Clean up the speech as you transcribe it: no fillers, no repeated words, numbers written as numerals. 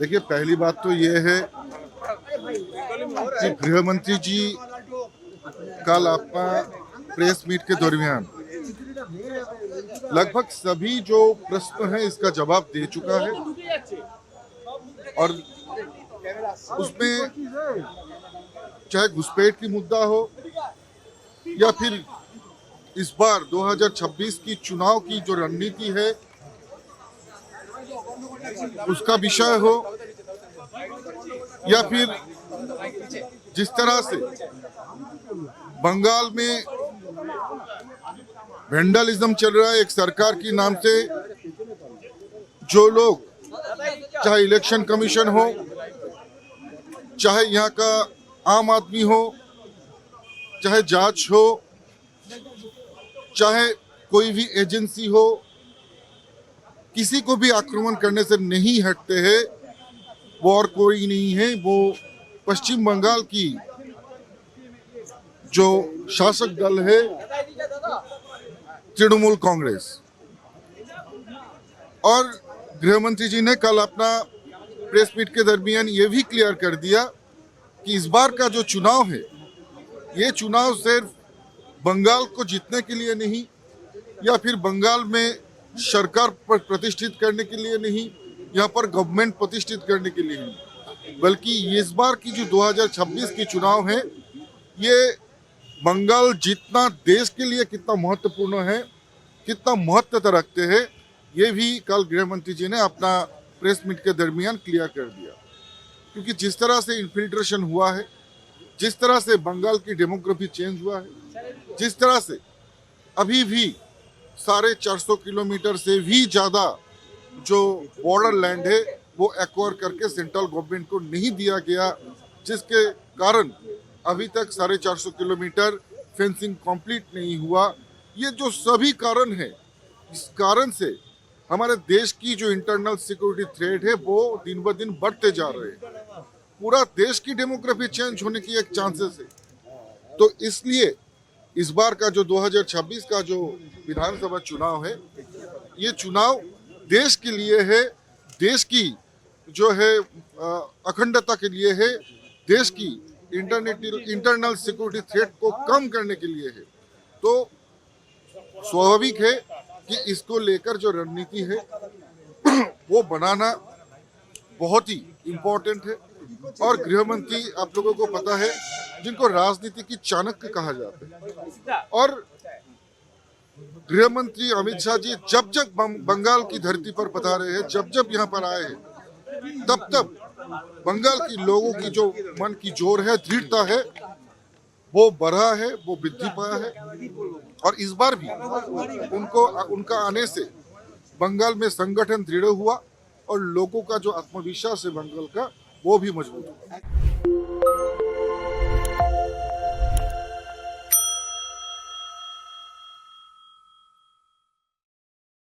देखिए, पहली बात तो ये है कि गृह मंत्री जी कल अपना प्रेस मीट के दरमियान लगभग सभी जो प्रश्न है इसका जवाब दे चुका है और उसमें चाहे घुसपैठ की मुद्दा हो या फिर इस बार 2026 की चुनाव की जो रणनीति है उसका विषय हो या फिर जिस तरह से बंगाल में वेंडलिज्म चल रहा है एक सरकार की नाम से, जो लोग चाहे इलेक्शन कमीशन हो, चाहे यहाँ का आम आदमी हो, चाहे जांच हो, चाहे कोई भी एजेंसी हो, किसी को भी आक्रमण करने से नहीं हटते हैं। वो और कोई नहीं है, वो पश्चिम बंगाल की जो शासक दल है तृणमूल कांग्रेस। और गृह मंत्री जी ने कल अपना प्रेस मीट के दरमियान ये भी क्लियर कर दिया कि इस बार का जो चुनाव है ये चुनाव सिर्फ बंगाल को जीतने के लिए नहीं या फिर बंगाल में सरकार पर प्रतिष्ठित करने के लिए नहीं, यहाँ पर गवर्नमेंट प्रतिष्ठित करने के लिए नहीं, बल्कि इस बार की जो 2026 की चुनाव है ये बंगाल जीतना देश के लिए कितना महत्वपूर्ण है, कितना महत्व रखते हैं, ये भी कल गृह मंत्री जी ने अपना प्रेस मीट के दरमियान क्लियर कर दिया। क्योंकि जिस तरह से इन्फिल्ट्रेशन हुआ है, जिस तरह से बंगाल की डेमोग्राफी चेंज हुआ है, जिस तरह से अभी भी 450 किलोमीटर से भी ज़्यादा जो बॉर्डर लैंड है वो एक्वायर करके सेंट्रल गवर्नमेंट को नहीं दिया गया, जिसके कारण अभी तक 450 किलोमीटर फेंसिंग कंप्लीट नहीं हुआ। ये जो सभी कारण है, इस कारण से हमारे देश की जो इंटरनल सिक्योरिटी थ्रेट है वो दिन ब दिन बढ़ते जा रहे हैं। पूरा देश की डेमोग्राफी चेंज होने की एक चांसेस है। तो इसलिए इस बार का जो 2026 का जो विधानसभा चुनाव है ये चुनाव देश के लिए है, देश की जो है अखंडता के लिए है, देश की इंटरनल सिक्योरिटी थ्रेट को कम करने के लिए है। तो स्वाभाविक है कि इसको लेकर जो रणनीति है वो बनाना बहुत ही इम्पोर्टेंट है। और गृह मंत्री आप लोगों को पता है जिनको राजनीति की चाणक्य कहा जाता है, और गृह मंत्री अमित शाह जी जब जब बंगाल की धरती पर पधारे हैं, जब जब यहाँ पर आए हैं, तब तब बंगाल के लोगों की जो मन की जोर है, दृढ़ता है, वो बढ़ा है, वो वृद्धि पाया है। और इस बार भी उनका आने से बंगाल में संगठन दृढ़ हुआ और लोगों का जो आत्मविश्वास है बंगाल का वो भी मजबूत हुआ।